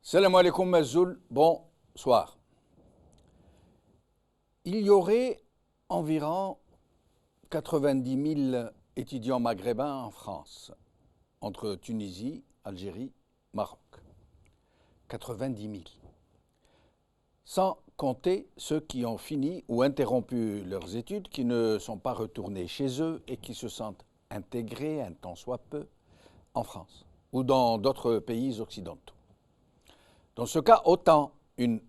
Salam alaikum Mazoul, bonsoir. Il y aurait environ 90 000 étudiants maghrébins en France, entre Tunisie, Algérie, Maroc. 90 000. Sans compter ceux qui ont fini ou interrompu leurs études, qui ne sont pas retournés chez eux et qui se sentent intégrés, un tant soit peu, en France ou dans d'autres pays occidentaux. Dans ce cas, autant une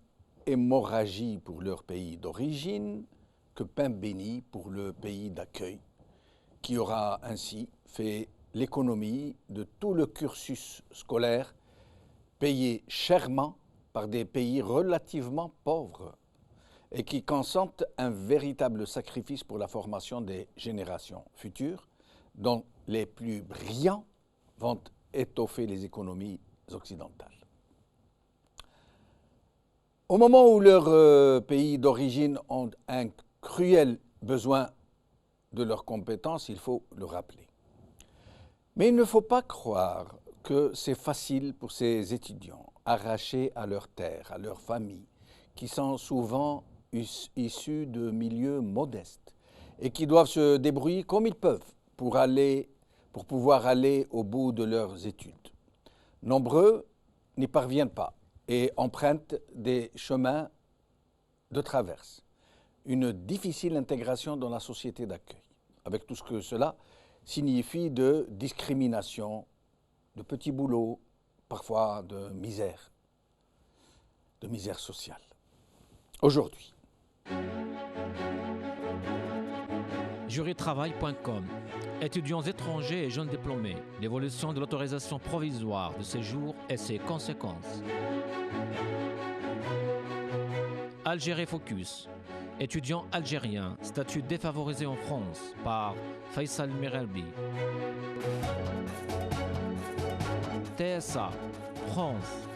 hémorragie pour leur pays d'origine que pain béni pour le pays d'accueil, qui aura ainsi fait l'économie de tout le cursus scolaire payé chèrement par des pays relativement pauvres et qui consentent un véritable sacrifice pour la formation des générations futures, dont les plus brillants vont étoffer les économies occidentales. Au moment où leurs pays d'origine ont un cruel besoin de leurs compétences, il faut le rappeler. Mais il ne faut pas croire que c'est facile pour ces étudiants, arrachés à leur terre, à leur famille, qui sont souvent issus de milieux modestes et qui doivent se débrouiller comme ils peuvent pour pouvoir aller au bout de leurs études. Nombreux n'y parviennent pas et empruntent des chemins de traverse, une difficile intégration dans la société d'accueil, avec tout ce que cela signifie de discrimination, de petits boulots, parfois de misère sociale. Aujourd'hui. Jurytravail.com. Étudiants étrangers et jeunes diplômés. L'évolution de l'autorisation provisoire de séjour et ses conséquences. Algérie Focus. Étudiants algériens, statut défavorisé en France par Faisal Merelbi. TSA, France.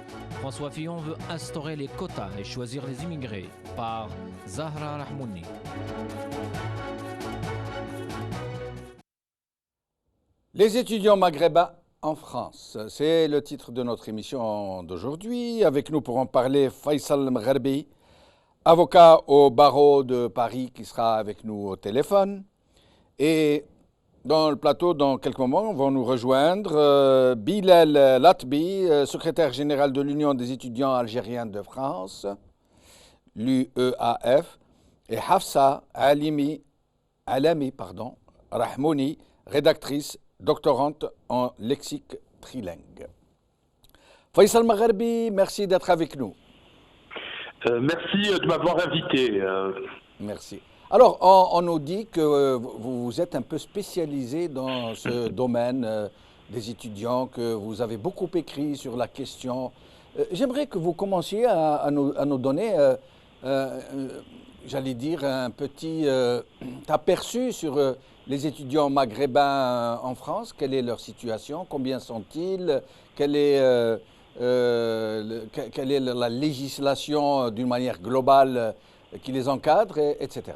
François Fillon veut instaurer les quotas et choisir les immigrés par Zahra Rahmouni. Les étudiants maghrébins en France, c'est le titre de notre émission d'aujourd'hui. Avec nous pour en parler, Faisal Merelbi, avocat au barreau de Paris qui sera avec nous au téléphone. Et dans le plateau, dans quelques moments, vont nous rejoindre Bilal Latbi, secrétaire général de l'Union des étudiants algériens de France, l'UEAF, et Hafsa Alami Rahmouni, rédactrice, doctorante en lexique trilingue. Faisal Merelbi, merci d'être avec nous. Merci de m'avoir invité. Merci. Alors, on nous dit que vous êtes un peu spécialisé dans ce domaine des étudiants, que vous avez beaucoup écrit sur la question. J'aimerais que vous commenciez à nous donner, j'allais dire, un petit aperçu sur les étudiants maghrébins en France. Quelle est leur situation? Combien sont-ils? Quelle est la législation d'une manière globale qui les encadre, etc.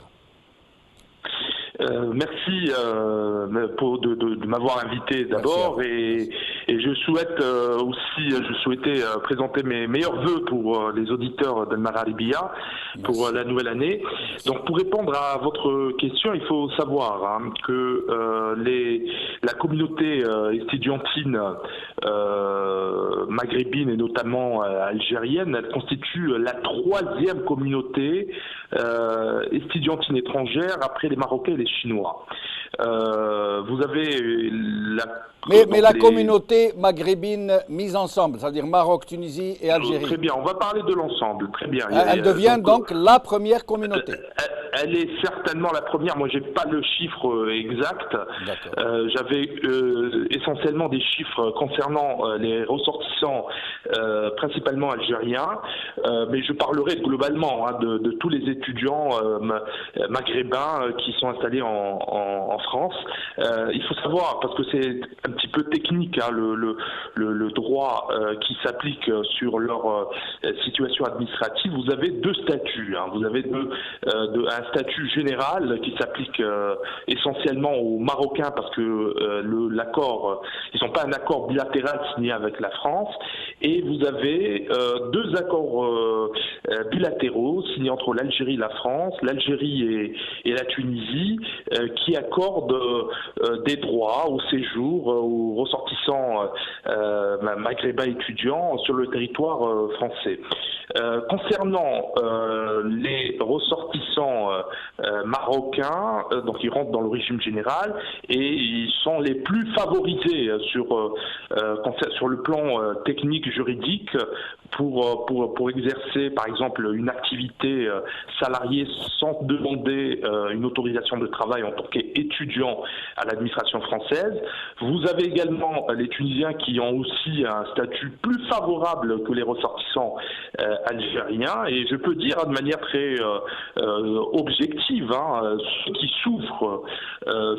Merci de m'avoir invité d'abord et je souhaite je souhaitais présenter mes meilleurs vœux pour les auditeurs d'Al Mararibia pour la nouvelle année. Donc pour répondre à votre question, il faut savoir que la communauté estudiantine maghrébine et notamment algérienne, elle constitue la troisième communauté estudiantine étrangère après les Marocains et les Chinois. Vous avez la communauté maghrébine mise ensemble, c'est-à-dire Maroc, Tunisie et Algérie. Très bien, on va parler de l'ensemble, très bien. Elle devient donc la première communauté. Elle est certainement la première. Moi, j'ai pas le chiffre exact. J'avais essentiellement des chiffres concernant les ressortissants, principalement algériens, mais je parlerai globalement de tous les étudiants maghrébins qui sont installés en France. Il faut savoir, parce que c'est un petit peu technique, le droit qui s'applique sur leur situation administrative. Vous avez deux statuts. Vous avez un statut général qui s'applique essentiellement aux Marocains parce que l'accord, ils n'ont pas un accord bilatéral signé avec la France, et vous avez deux accords bilatéraux signés entre l'Algérie et la France, l'Algérie et la Tunisie, qui accordent des droits au séjour aux ressortissants maghrébins étudiants sur le territoire français. Concernant les ressortissants marocains, donc ils rentrent dans le régime général et ils sont les plus favorisés sur le plan technique juridique pour exercer par exemple une activité salariée sans demander une autorisation de travail en tant qu'étudiant à l'administration française. Vous avez également les Tunisiens qui ont aussi un statut plus favorable que les ressortissants algériens, et je peux dire de manière très objective, ceux qui souffrent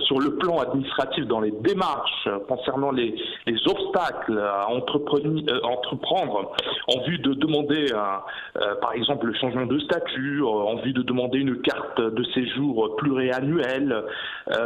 sur le plan administratif dans les démarches concernant les obstacles à entreprendre en vue de demander par exemple le changement de statut, en vue de demander une carte de séjour pluriannuelle,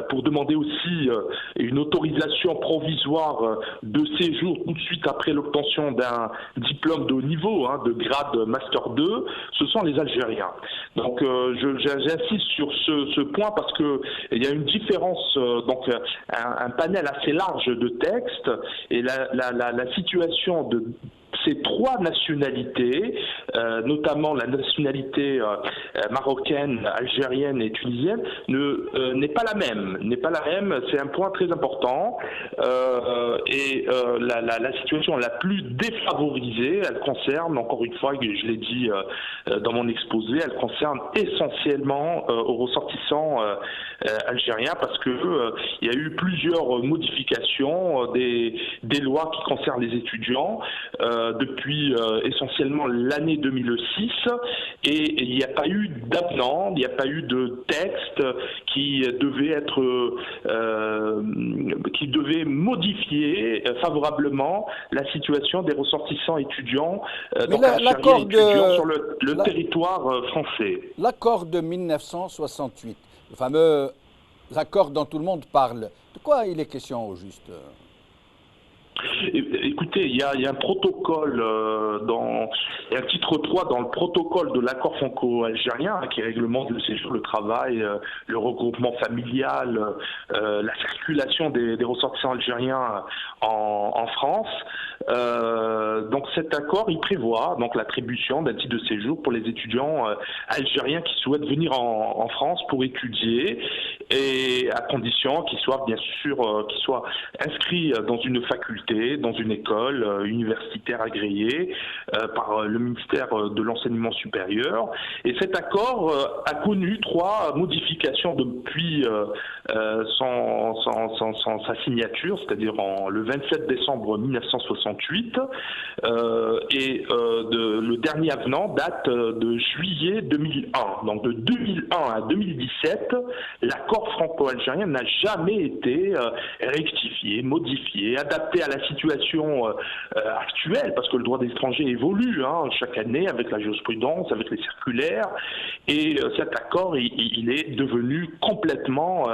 pour demander aussi une autorisation provisoire de séjour tout de suite après l'obtention d'un diplôme de haut niveau, de grade Master 2, ce sont les Algériens. Donc j'insiste sur ce point parce qu'il y a une différence, donc un panel assez large de textes, et la situation de ces trois nationalités, notamment la nationalité marocaine, algérienne et tunisienne, n'est pas la même. C'est un point très important. La situation la plus défavorisée, elle concerne, encore une fois, je l'ai dit dans mon exposé, elle concerne essentiellement aux ressortissants algériens, parce que il y a eu plusieurs modifications des lois qui concernent les étudiants depuis essentiellement l'année 2006, et il n'y a pas eu d'avenant, il n'y a pas eu de texte qui devait modifier favorablement la situation des ressortissants étudiants, donc algériens étudiants sur le territoire français. L'accord de 1968, le fameux accord dont tout le monde parle, de quoi il est question au juste ? Écoutez, il y a un protocole, il y a un titre 3 dans le protocole de l'accord franco-algérien qui réglemente le séjour, le travail, le regroupement familial, la circulation des ressortissants algériens en France. Donc cet accord, il prévoit donc l'attribution d'un titre de séjour pour les étudiants algériens qui souhaitent venir en France pour étudier, et à condition qu'ils soient bien sûr inscrits dans une faculté, dans une école universitaire agréée par le ministère de l'Enseignement supérieur. Et cet accord a connu 3 modifications depuis sa signature, c'est-à-dire le 27 décembre 1968, le dernier avenant date de juillet 2001. Donc de 2001 à 2017, l'accord franco-algérien n'a jamais été rectifié, modifié, adapté à la situation actuelle, parce que le droit des étrangers évolue chaque année avec la jurisprudence, avec les circulaires, et cet accord il est devenu complètement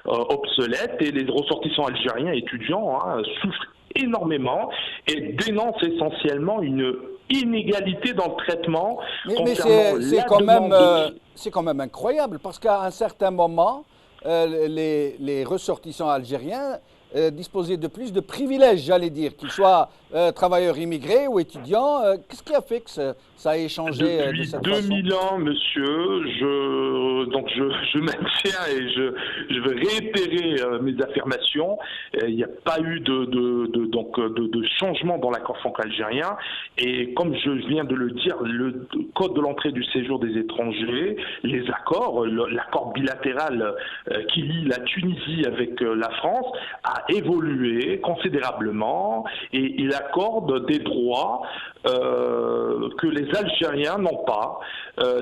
obsolète, et les ressortissants algériens étudiants souffrent énormément et dénoncent essentiellement une inégalité dans le traitement. Mais c'est quand même incroyable, parce qu'à un certain moment, les ressortissants algériens disposaient de plus de privilèges, j'allais dire, qu'ils soient travailleurs immigrés ou étudiants. Qu'est-ce qui a fait que ça a échangé de cette façon ? Depuis 2000 ans, monsieur, je maintiens et je veux réitérer mes affirmations. Il n'y a pas eu de changement dans l'accord franco-algérien. Et comme je viens de le dire, le code de l'entrée du séjour des étrangers, les accords, l'accord bilatéral qui lie la Tunisie avec la France a évolué considérablement, et il accorde des droits que les Algériens n'ont pas.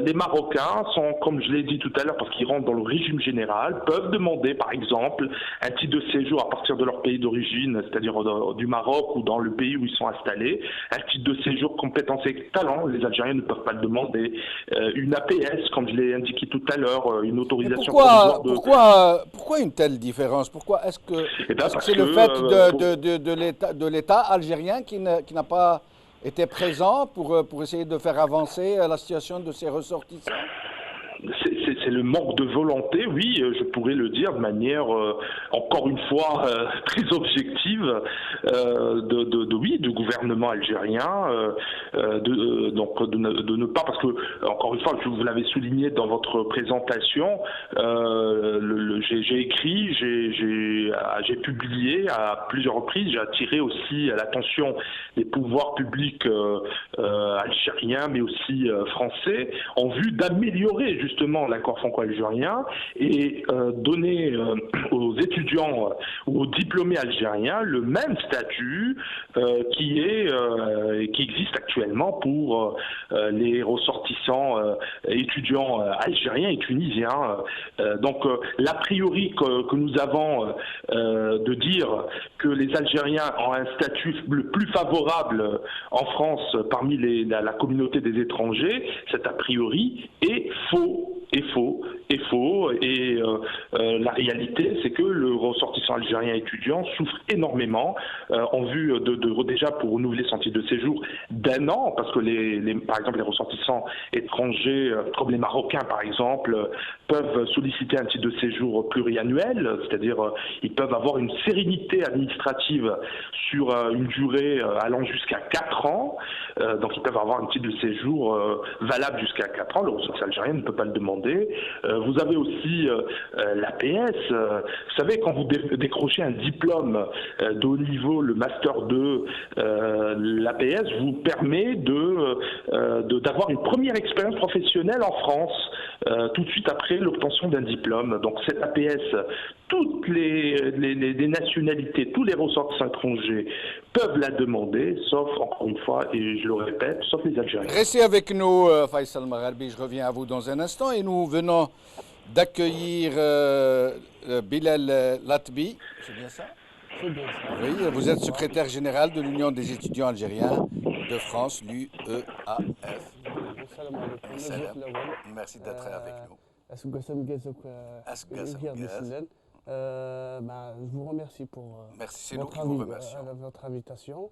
Les Marocains sont, comme je l'ai dit tout à l'heure, parce qu'ils rentrent dans le régime général, peuvent demander par exemple un titre de séjour à partir de leur pays d'origine, c'est-à-dire du Maroc ou dans le pays où ils sont installés, un titre de séjour compétence et talent. Les Algériens ne peuvent pas le demander. Une APS, comme je l'ai indiqué tout à l'heure, une autorisation provisoire de... Pourquoi une telle différence ? Pourquoi est-ce que c'est le fait de l'État algérien qui n'a pas étaient présents pour essayer de faire avancer la situation de ces ressortissants? C'est le manque de volonté, oui, je pourrais le dire de manière, encore une fois, très objective, du gouvernement algérien, donc de ne pas, parce que, encore une fois, vous l'avez souligné dans votre présentation, j'ai écrit, j'ai publié à plusieurs reprises, j'ai attiré aussi à l'attention des pouvoirs publics algériens, mais aussi français, en vue d'améliorer justement l'accord franco-algérien et donner aux étudiants ou aux diplômés algériens le même statut qui existe actuellement pour les ressortissants étudiants algériens et tunisiens. Donc l'a priori que nous avons de dire que les Algériens ont un statut le plus favorable en France parmi la communauté des étrangers, cet a priori est faux. Et la réalité, c'est que le ressortissant algérien étudiant souffre énormément en vue déjà pour renouveler son titre de séjour d'1 an, parce que par exemple les ressortissants étrangers, comme les Marocains par exemple, peuvent solliciter un titre de séjour pluriannuel, c'est-à-dire ils peuvent avoir une sérénité administrative sur une durée allant jusqu'à 4 ans, donc ils peuvent avoir un titre de séjour valable jusqu'à 4 ans, le ressortissant algérien ne peut pas le demander. Vous avez aussi l'APS. Vous savez, quand vous décrochez un diplôme de haut niveau, le Master 2, l'APS vous permet d'avoir une première expérience professionnelle en France, tout de suite après l'obtention d'un diplôme. Donc cette APS, toutes les nationalités, tous les ressortissants étrangers peuvent la demander, sauf, encore une fois, et je le répète, sauf les Algériens. Restez avec nous, Faisal Magharbi, je reviens à vous dans un instant, et nous venons d'accueillir Bilal Latbi, c'est bien ça? C'est bien ça. Oui, vous êtes secrétaire général de l'Union des étudiants algériens de France, l'UEAF. Merci d'être avec nous. Je vous remercie pour votre invitation.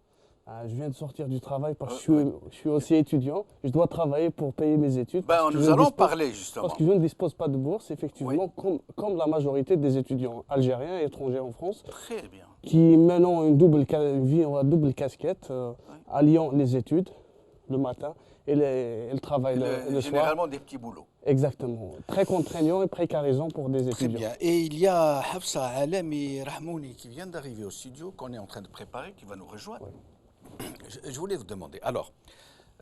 Je viens de sortir du travail parce que je suis aussi étudiant. Je dois travailler pour payer mes études. Nous allons parler justement. Parce que je ne dispose pas de bourse, effectivement, oui. comme la majorité des étudiants algériens et étrangers en France. Très bien. Qui maintenant vivent en double casquette, oui. Alliant les études le matin et le travail le soir. Généralement des petits boulots. Exactement. Très contraignant et précarisant pour des étudiants. Très bien. Et il y a Hafsa Alami Rahmouni qui vient d'arriver au studio, qu'on est en train de préparer, qui va nous rejoindre. Oui. Je voulais vous demander, alors,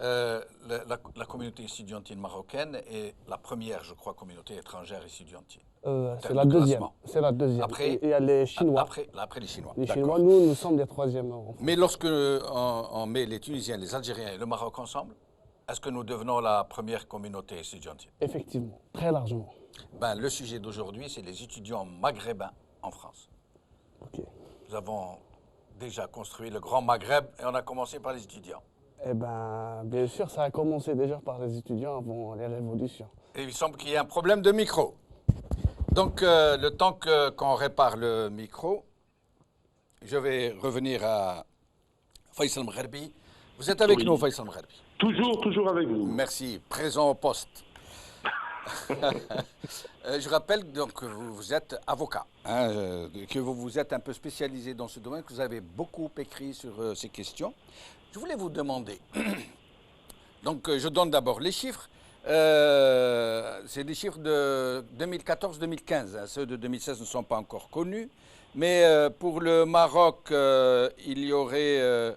la communauté estudiantine marocaine est la première, je crois, communauté étrangère estudiantine. C'est la deuxième. C'est la deuxième. Après, il y a les Chinois. Après les Chinois. Les Chinois, nous sommes les troisièmes. Mais lorsque on met les Tunisiens, les Algériens et le Maroc ensemble, est-ce que nous devenons la première communauté estudiantine? Effectivement, très largement. Le sujet d'aujourd'hui, c'est les étudiants maghrébins en France. Ok. Nous avons déjà construit le Grand Maghreb et on a commencé par les étudiants. Eh bien sûr, ça a commencé déjà par les étudiants avant les révolutions. Et il semble qu'il y ait un problème de micro. Donc, le temps qu'on répare le micro, je vais revenir à Faisal Magharbi. Vous êtes avec nous, Faisal Magharbi? Toujours avec vous. Merci. Présent au poste. Je rappelle donc que vous êtes avocat, que vous êtes un peu spécialisé dans ce domaine, que vous avez beaucoup écrit sur ces questions. Je voulais vous demander, donc je donne d'abord les chiffres. C'est des chiffres de 2014-2015, ceux de 2016 ne sont pas encore connus, mais pour le Maroc, il y aurait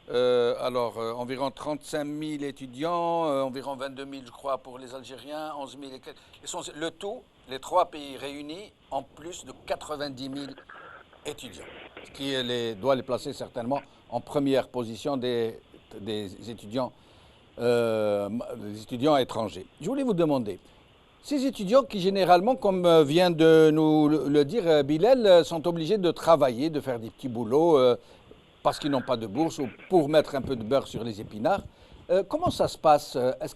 environ 35 000 étudiants, environ 22 000 je crois pour les Algériens, 11 000 et quelques. Le tout, les trois pays réunis, en plus de 90 000 étudiants, ce qui doit les placer certainement en première position des étudiants étrangers. Je voulais vous demander, ces étudiants qui généralement, comme vient de nous le dire Bilal, sont obligés de travailler, de faire des petits boulots parce qu'ils n'ont pas de bourse ou pour mettre un peu de beurre sur les épinards, comment ça se passe? Est-ce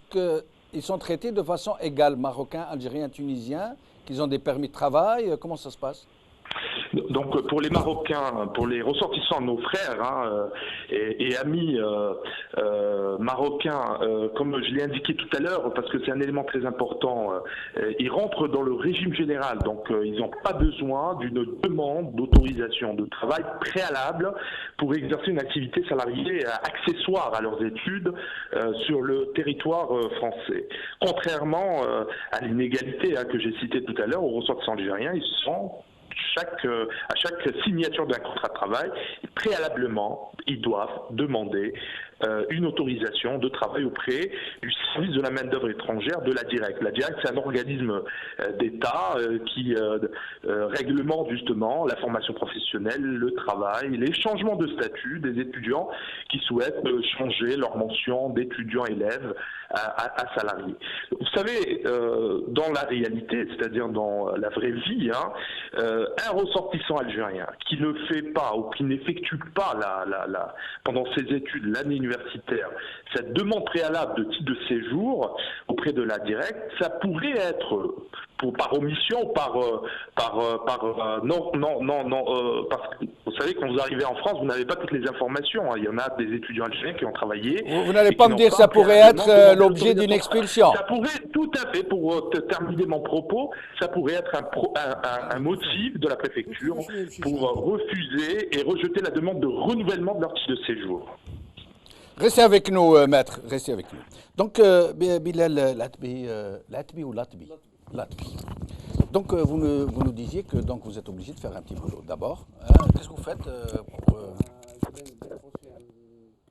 qu'ils sont traités de façon égale, Marocains, Algériens, Tunisiens, qu'ils ont des permis de travail? Comment ça se passe? Donc pour les Marocains, pour les ressortissants, nos frères et amis marocains, comme je l'ai indiqué tout à l'heure, parce que c'est un élément très important, ils rentrent dans le régime général, donc ils n'ont pas besoin d'une demande d'autorisation de travail préalable pour exercer une activité salariée accessoire à leurs études sur le territoire français. Contrairement à l'inégalité que j'ai citée tout à l'heure, aux ressortissants algériens, ils sont à chaque signature d'un contrat de travail, préalablement, ils doivent demander une autorisation de travail auprès du service de la main-d'œuvre étrangère de la DIRECT. La DIRECT, c'est un organisme d'État qui réglemente justement la formation professionnelle, le travail, les changements de statut des étudiants qui souhaitent changer leur mention d'étudiant-élève à salarié. Vous savez, dans la réalité, c'est-à-dire dans la vraie vie, un ressortissant algérien qui ne fait pas ou qui n'effectue pas pendant ses études, l'année universitaire, cette demande préalable de titre de séjour auprès de la DIRECT, ça pourrait être par omission, parce que vous savez, quand vous arrivez en France, vous n'avez pas toutes les informations. Il y en a des étudiants algériens qui ont travaillé. Vous n'allez pas me dire que ça pourrait être l'objet d'une expulsion. Ça pourrait, tout à fait, pour terminer mon propos, ça pourrait être un motif de la préfecture pour refuser et rejeter la demande de renouvellement de leur titre de séjour. Restez avec nous, maître, restez avec nous. Donc, Bilal Latbi ou Latbi. Donc, vous nous disiez que donc, vous êtes obligé de faire un petit boulot. D'abord, qu'est-ce que vous faites pour... Je viens de décrocher un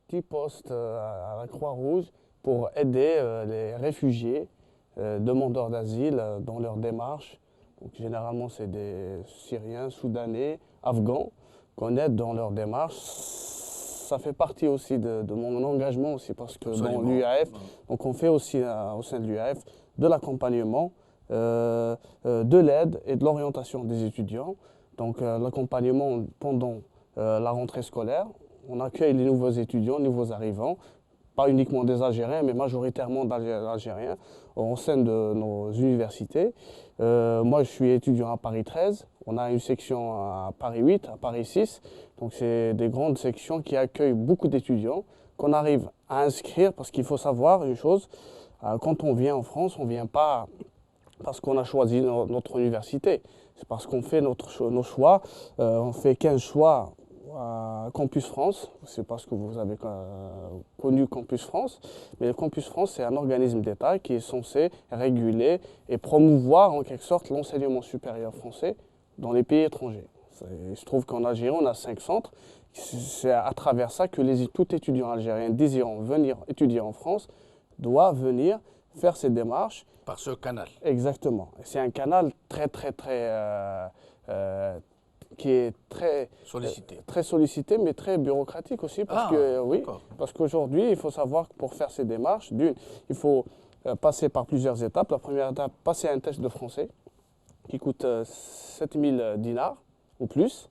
petit poste à la Croix-Rouge pour aider les réfugiés, demandeurs d'asile dans leur démarche. Donc, généralement, c'est des Syriens, Soudanais, Afghans qu'on aide dans leur démarche. Ça fait partie aussi de mon engagement aussi parce que dans l'UAF, donc on fait aussi au sein de l'UAF de l'accompagnement, de l'aide et de l'orientation des étudiants. Donc l'accompagnement pendant la rentrée scolaire, on accueille les nouveaux étudiants, nouveaux arrivants, pas uniquement des Algériens, mais majoritairement d'Algériens au sein de nos universités. Moi, je suis étudiant à Paris 13. On a une section à Paris 8, à Paris 6. Donc, c'est des grandes sections qui accueillent beaucoup d'étudiants qu'on arrive à inscrire parce qu'il faut savoir une chose. Quand on vient en France, on ne vient pas parce qu'on a choisi notre université. C'est parce qu'on fait nos choix. On fait 15 choix à Campus France, c'est parce que vous avez connu Campus France, mais le Campus France, c'est un organisme d'État qui est censé réguler et promouvoir en quelque sorte l'enseignement supérieur français dans les pays étrangers. Il se trouve qu'en Algérie, on a 5 centres. C'est à travers ça que tout étudiant algérien désirant venir étudier en France doit venir faire ses démarches. Par ce canal. Exactement. C'est un canal très qui est très sollicité, mais très bureaucratique aussi. Parce qu'aujourd'hui, il faut savoir que pour faire ces démarches, il faut passer par plusieurs étapes. La première étape, passer un test de français qui coûte 7000 dinars ou plus.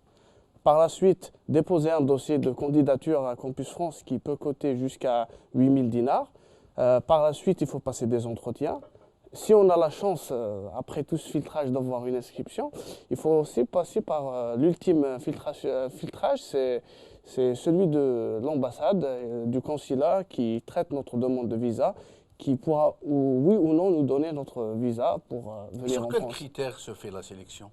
Par la suite, déposer un dossier de candidature à Campus France qui peut coûter jusqu'à 8000 dinars. Par la suite, il faut passer des entretiens. Si on a la chance, après tout ce filtrage, d'avoir une inscription, il faut aussi passer par l'ultime filtrage, c'est celui de l'ambassade, du consulat qui traite notre demande de visa, qui pourra, oui ou non, nous donner notre visa pour venir en France. Sur quels critères se fait la sélection ?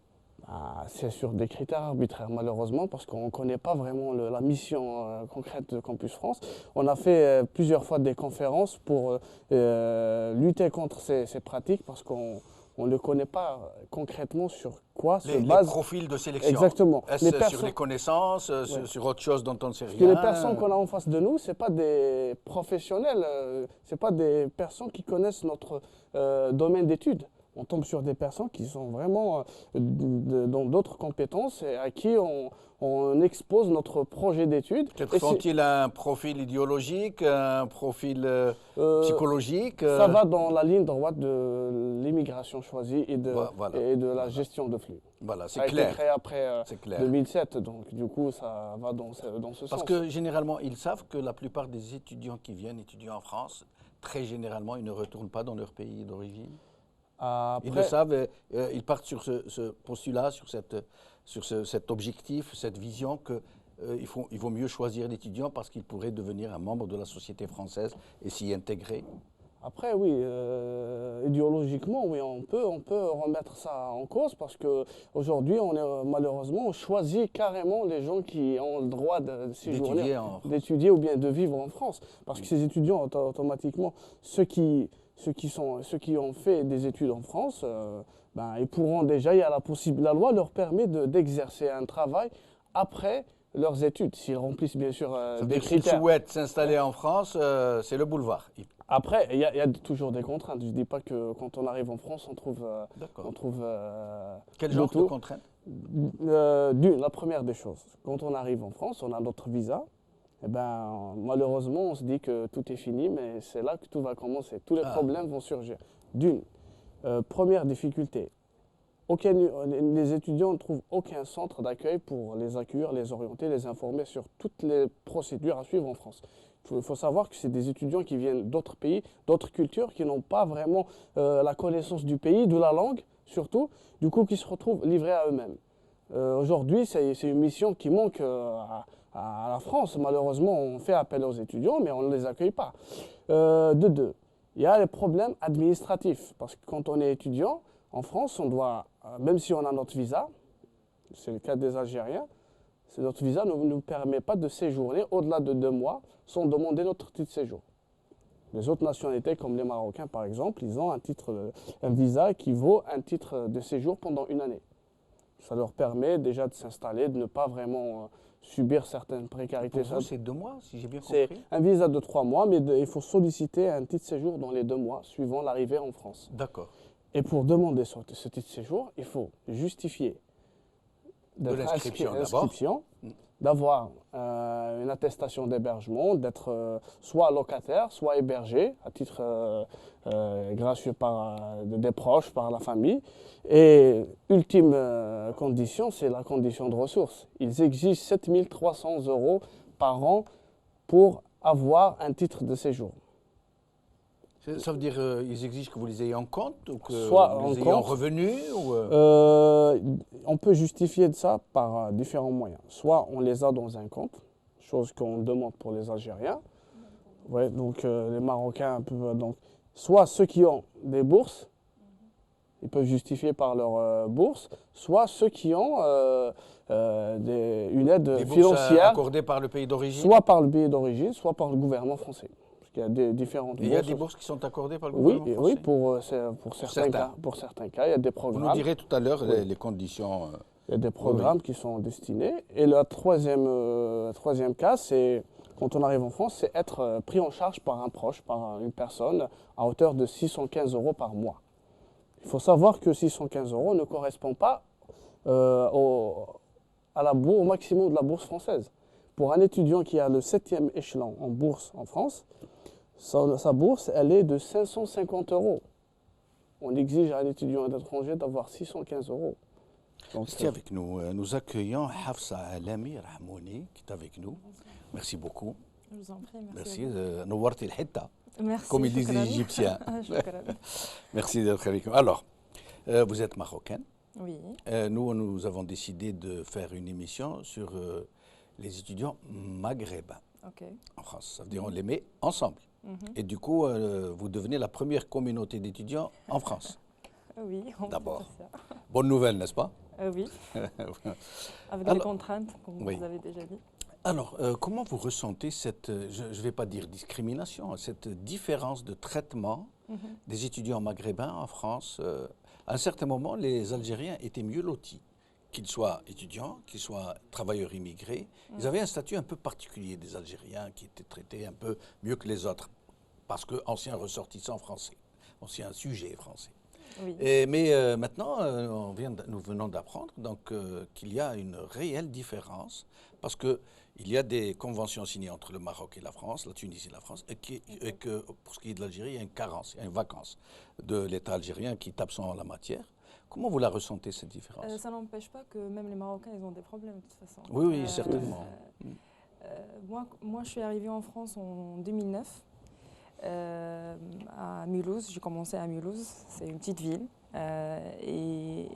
C'est sur des critères arbitraires, malheureusement, parce qu'on ne connaît pas vraiment la mission concrète de Campus France. On a fait plusieurs fois des conférences pour lutter contre ces pratiques, parce qu'on ne connaît pas concrètement sur quoi se base. Les profils de sélection. Exactement. Est-ce sur les connaissances, sur autre chose dont on ne sait rien? Parce que les personnes qu'on a en face de nous, ce n'est pas des professionnels, ce n'est pas des personnes qui connaissent notre domaine d'études. On tombe sur des personnes qui sont vraiment dans d'autres compétences et à qui on expose notre projet d'études. Peut-être sont-ils un profil idéologique, un profil psychologique Ça va dans la ligne droite de l'immigration choisie et de la gestion de flux. Voilà, c'est clair. Ça a été créé après 2007, donc du coup ça va dans ce sens. Parce que généralement, ils savent que la plupart des étudiants qui viennent étudier en France, très généralement, ils ne retournent pas dans leur pays d'origine. Ils le savent, ils partent sur ce postulat, sur cet objectif, cette vision qu'il vaut mieux choisir l'étudiant parce qu'il pourrait devenir un membre de la société française et s'y intégrer. Après, oui, idéologiquement, oui, on peut remettre ça en cause parce qu'aujourd'hui, malheureusement, on choisit carrément les gens qui ont le droit de séjourner, d'étudier ou bien de vivre en France. Parce que ces étudiants, automatiquement, ceux qui ont fait des études en France, ils pourront déjà, la loi leur permet d'exercer un travail après leurs études, s'ils remplissent bien sûr des critères. S'ils souhaitent s'installer en France, c'est le boulevard. Après, il y a toujours des contraintes. Je ne dis pas que quand on arrive en France, on trouve quel genre de contraintes? La première des choses, quand on arrive en France, on a notre visa. Eh ben, malheureusement, on se dit que tout est fini, mais c'est là que tout va commencer. Tous les problèmes vont surgir. Première difficulté, les étudiants ne trouvent aucun centre d'accueil pour les accueillir, les orienter, les informer sur toutes les procédures à suivre en France. Il faut savoir que c'est des étudiants qui viennent d'autres pays, d'autres cultures, qui n'ont pas vraiment la connaissance du pays, de la langue surtout, du coup qui se retrouvent livrés à eux-mêmes. Aujourd'hui, c'est une mission qui manque à la France. Malheureusement, on fait appel aux étudiants, mais on ne les accueille pas. Il y a les problèmes administratifs, parce que quand on est étudiant, en France, on doit, même si on a notre visa, c'est le cas des Algériens, notre visa ne nous permet pas de séjourner au-delà de 2 mois sans demander notre titre de séjour. Les autres nationalités, comme les Marocains par exemple, ils ont un visa qui vaut un titre de séjour pendant 1 année. Ça leur permet déjà de s'installer, de ne pas vraiment subir certaines précarités. Pour vous, c'est 2 mois, si j'ai bien compris? C'est un visa de 3 mois, mais il faut solliciter un titre de séjour dans les 2 mois suivant l'arrivée en France. D'accord. Et pour demander ce titre de séjour, il faut justifier de l'inscription, d'avoir une attestation d'hébergement, d'être soit locataire, soit hébergé à titre gracieux par des proches, par la famille. Et ultime condition, c'est la condition de ressources. Ils exigent 7 300 € par an pour avoir un titre de séjour. Ça veut dire qu'ils exigent que vous les ayez en compte ou que vous les ayez en revenu On peut justifier de ça par différents moyens. Soit on les a dans un compte, chose qu'on demande pour les Algériens. Ouais, donc les Marocains peuvent donc. Soit ceux qui ont des bourses, ils peuvent justifier par leur bourse. Soit ceux qui ont une aide financière accordée par le pays d'origine. Soit par le pays d'origine, soit par le gouvernement français. Il y a différentes bourses. Il y a des bourses qui sont accordées par le gouvernement français? Oui, pour certains cas. Pour certains cas, il y a des programmes. Vous nous direz tout à l'heure les conditions. Il y a des programmes qui sont destinés. Et le troisième cas, c'est quand on arrive en France, c'est être pris en charge par un proche, par une personne, à hauteur de 615 € par mois. Il faut savoir que 615 € ne correspond pas au maximum de la bourse française. Pour un étudiant qui a le 7e échelon en bourse en France, sa bourse, elle est de 550 €. On exige à un étudiant étranger d'avoir 615 €. Restez avec nous. Nous accueillons Hafsa Alami Rahmouni, qui est avec nous. Merci beaucoup. Je vous en prie, merci. Nouwarti al-Hitta, comme ils disent les Égyptiens. Merci d'être avec nous. Alors, vous êtes marocaine. Oui. Nous avons décidé de faire une émission sur les étudiants maghrébins en France. Ça veut dire on les met ensemble. Et du coup, vous devenez la première communauté d'étudiants en France. Oui, d'abord. Bonne nouvelle, n'est-ce pas? Oui. Avec les contraintes, comme vous avez déjà dit. Alors, comment vous ressentez cette, je ne vais pas dire discrimination, cette différence de traitement des étudiants maghrébins en France? À un certain moment, les Algériens étaient mieux lotis. Qu'ils soient étudiants, qu'ils soient travailleurs immigrés, ils avaient un statut un peu particulier des Algériens qui étaient traités un peu mieux que les autres, parce qu'anciens ressortissants français, anciens sujets français. Oui. Mais maintenant, nous venons d'apprendre qu'il y a une réelle différence, parce qu'il y a des conventions signées entre le Maroc et la France, la Tunisie et la France, et que pour ce qui est de l'Algérie, il y a une carence, il y a une vacance de l'État algérien qui est absent en la matière. Comment vous la ressentez, cette différence? Ça n'empêche pas que même les Marocains, ils ont des problèmes de toute façon. Oui, certainement. Moi, je suis arrivée en France en 2009. à Mulhouse. J'ai commencé à Mulhouse, c'est une petite ville. Et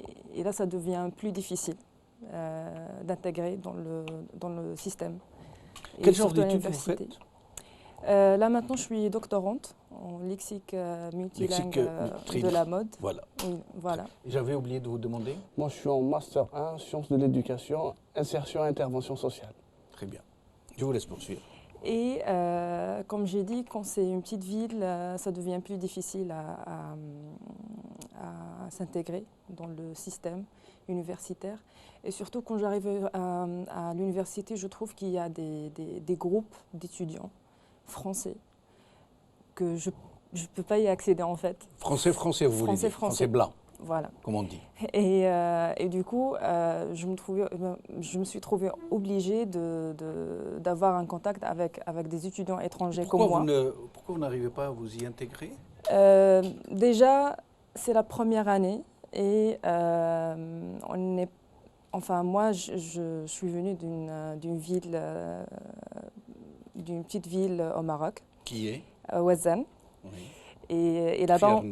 là, ça devient plus difficile d'intégrer dans le système. Quel genre d'études vous faites? Là maintenant, je suis doctorante en lexique multilingue de la mode. Voilà. Oui, voilà. J'avais oublié de vous demander. Moi, je suis en Master 1, Sciences de l'éducation, insertion et intervention sociale. Très bien. Je vous laisse poursuivre. Et comme j'ai dit, quand c'est une petite ville, ça devient plus difficile à s'intégrer dans le système universitaire. Et surtout, quand j'arrive à l'université, je trouve qu'il y a des groupes d'étudiants français que je ne peux pas y accéder en fait. Français, vous voulez dire. Français blanc. Voilà. Comme on dit. Et du coup, je me suis trouvée obligée d'avoir un contact avec des étudiants étrangers comme moi. Pourquoi vous n'arrivez pas à vous y intégrer? Déjà, c'est la première année et moi, je suis venue d'une petite ville au Maroc. Qui est Ouazzane. Oui. Et là-bas,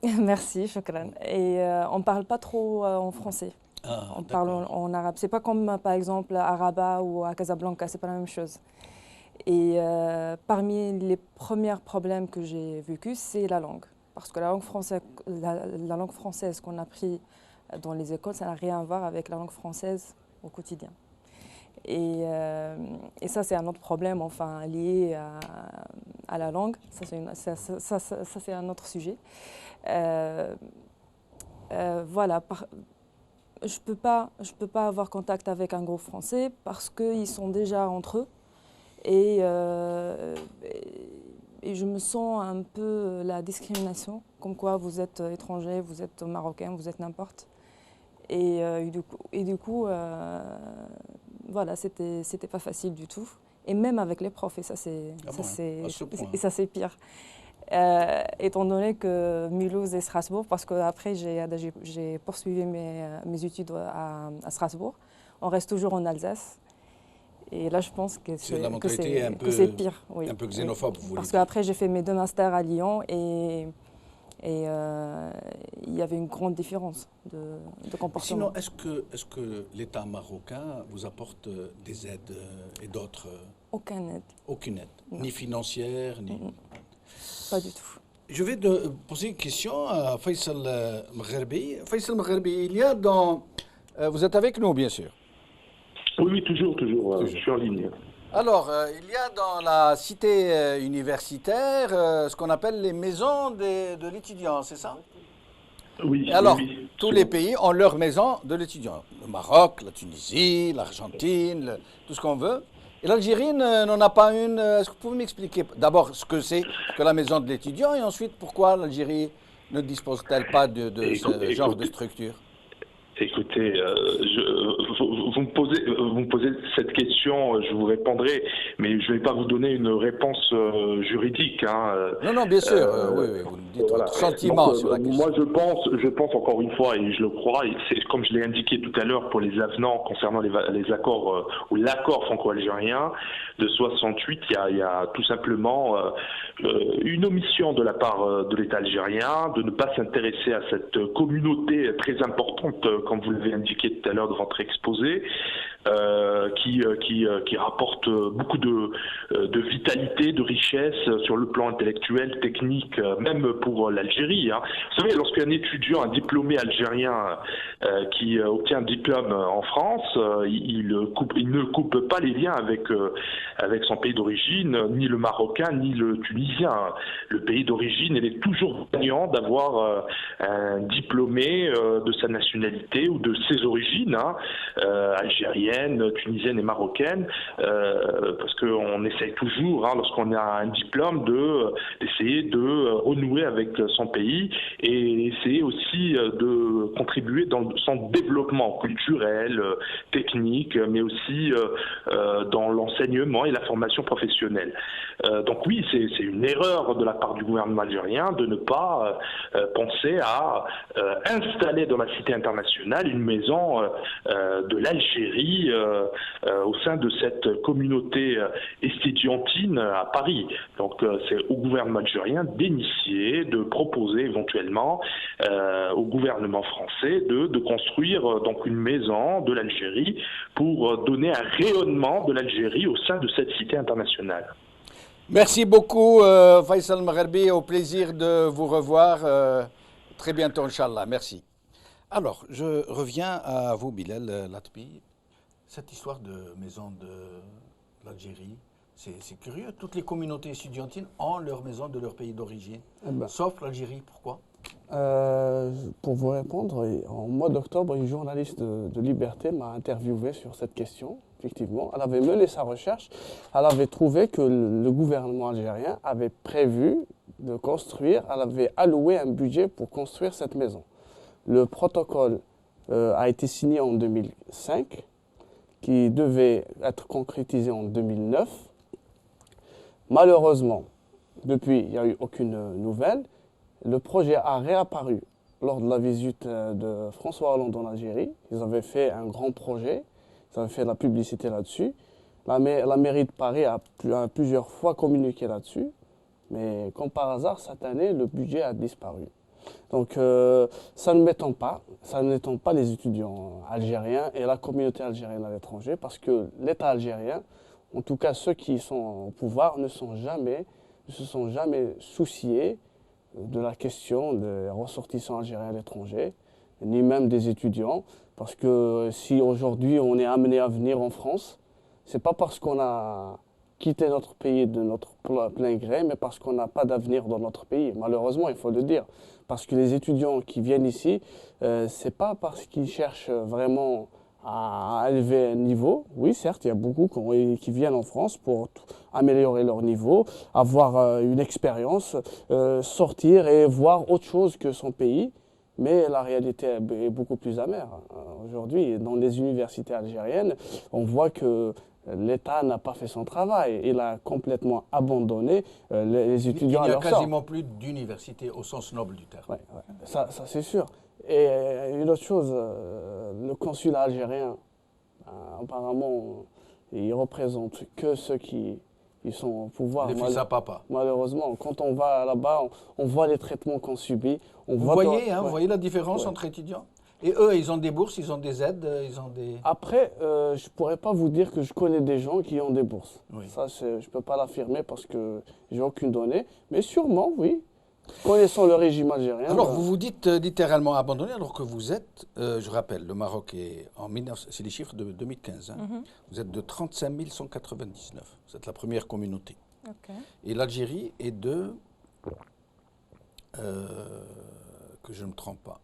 merci, shukran. Et on ne parle pas trop en français. On parle en arabe. C'est pas comme par exemple à Rabat ou à Casablanca, c'est pas la même chose. Et parmi les premiers problèmes que j'ai vécus, c'est la langue. Parce que la langue française qu'on a appris dans les écoles, ça n'a rien à voir avec la langue française au quotidien. Et ça, c'est un autre problème, enfin, lié à la langue. Ça, c'est un autre sujet. Voilà. Je peux pas avoir contact avec un groupe français parce qu'ils sont déjà entre eux. Et je me sens un peu la discrimination, comme quoi vous êtes étranger, vous êtes marocain, vous êtes n'importe. Et du coup, voilà, c'était pas facile du tout. Et même avec les profs, et ça c'est pire. Étant donné que Mulhouse et Strasbourg, parce qu'après j'ai poursuivi mes études à Strasbourg, on reste toujours en Alsace. Et là, je pense que c'est pire. Oui. Un peu xénophobe, vous voulez Parce qu'après, j'ai fait mes 2 masters à Lyon et il y avait une grande différence de comportement. Sinon, est-ce que l'État marocain vous apporte des aides et d'autres? Aucune aide. Aucune aide, non. Ni financière, ni... Pas du tout. Je vais poser une question à Faisal Mgherbi. Faisal Mgherbi, il y a dans... vous êtes avec nous, bien sûr? Oui, toujours. Je suis en ligne. Alors, il y a dans la cité universitaire ce qu'on appelle les maisons de l'étudiant, c'est ça? Oui. Alors, oui. tous les pays ont leur maison de l'étudiant. Le Maroc, la Tunisie, l'Argentine, tout ce qu'on veut. Et l'Algérie n'en a pas une. Est-ce que vous pouvez m'expliquer d'abord ce que c'est que la maison de l'étudiant et ensuite pourquoi l'Algérie ne dispose-t-elle pas de ce genre de structure? Écoutez, vous me posez cette question, je vous répondrai, mais je ne vais pas vous donner une réponse juridique. Hein. Non, bien sûr, oui, vous me dites votre sentiment sur la question. Moi, je pense encore une fois, et je le crois, et c'est comme je l'ai indiqué tout à l'heure pour les avenants concernant les accords, ou l'accord franco-algérien de 68, il y a tout simplement une omission de la part de l'État algérien de ne pas s'intéresser à cette communauté très importante, comme vous l'avez indiqué tout à l'heure de votre exposé, qui rapporte beaucoup de vitalité, de richesse sur le plan intellectuel, technique, même pour l'Algérie. Hein. Vous savez, lorsqu'un étudiant, un diplômé algérien qui obtient un diplôme en France, il ne coupe pas les liens avec son pays d'origine, ni le marocain, ni le tunisien. Le pays d'origine, il est toujours gagnant d'avoir un diplômé de sa nationalité ou de ses origines, hein, algérienne, tunisienne et marocaine, parce qu'on essaye toujours, hein, lorsqu'on a un diplôme, d'essayer de renouer avec son pays et essayer aussi de contribuer dans son développement culturel, technique, mais aussi dans l'enseignement et la formation professionnelle. Donc oui, c'est une erreur de la part du gouvernement algérien de ne pas penser à installer dans la cité internationale une maison de l'Algérie au sein de cette communauté estudiantine à Paris. Donc c'est au gouvernement algérien d'initier, de proposer éventuellement au gouvernement français de construire donc une maison de l'Algérie pour donner un rayonnement de l'Algérie au sein de cette cité internationale. Merci beaucoup Faisal Magherbi, au plaisir de vous revoir très bientôt Inch'Allah. Merci. Alors, je reviens à vous Bilal Latbi. Cette histoire de maison de l'Algérie, c'est curieux. Toutes les communautés étudiantines ont leur maison de leur pays d'origine, sauf l'Algérie. Pourquoi ? Pour vous répondre, en mois d'octobre, une journaliste de Liberté m'a interviewé sur cette question. Effectivement, elle avait mené sa recherche. Elle avait trouvé que le gouvernement algérien avait prévu de construire, elle avait alloué un budget pour construire cette maison. Le protocole a été signé en 2005, qui devait être concrétisé en 2009. Malheureusement, depuis, il n'y a eu aucune nouvelle. Le projet a réapparu lors de la visite de François Hollande en Algérie. Ils avaient fait un grand projet, ils avaient fait de la publicité là-dessus. La mairie de Paris a plusieurs fois communiqué là-dessus, mais comme par hasard, cette année, le budget a disparu. Donc ça ne m'étonne pas les étudiants algériens et la communauté algérienne à l'étranger, parce que l'État algérien, en tout cas ceux qui sont au pouvoir, ne se sont jamais souciés de la question des ressortissants algériens à l'étranger, ni même des étudiants, parce que si aujourd'hui on est amené à venir en France, c'est pas parce qu'on a quitté notre pays de notre plein gré, mais parce qu'on n'a pas d'avenir dans notre pays. Malheureusement, il faut le dire. Parce que les étudiants qui viennent ici, c'est pas parce qu'ils cherchent vraiment à élever un niveau. Oui, certes, il y a beaucoup qui viennent en France pour améliorer leur niveau, avoir une expérience, sortir et voir autre chose que son pays. Mais la réalité est beaucoup plus amère. Aujourd'hui, dans les universités algériennes, on voit que l'État n'a pas fait son travail. Il a complètement abandonné les étudiants à leur sort. Il n'y a quasiment plus d'université au sens noble du terme. Ouais. Ça c'est sûr. Et une autre chose, le consulat algérien, apparemment, il représente que ceux qui sont au pouvoir. Les fils à papa. Malheureusement, quand on va là-bas, on voit les traitements qu'on subit. Vous voyez la différence entre étudiants ? Et eux, ils ont des bourses, ils ont des aides, ils ont des... Après, je ne pourrais pas vous dire que je connais des gens qui ont des bourses. Oui. Ça, je ne peux pas l'affirmer parce que je n'ai aucune donnée. Mais sûrement, oui. Connaissant le régime algérien... Alors, vous vous dites littéralement abandonné alors que vous êtes, je rappelle, le Maroc est c'est les chiffres de 2015. Vous êtes de 35 199. Vous êtes la première communauté. Okay. Et l'Algérie est de... que je ne me trompe pas.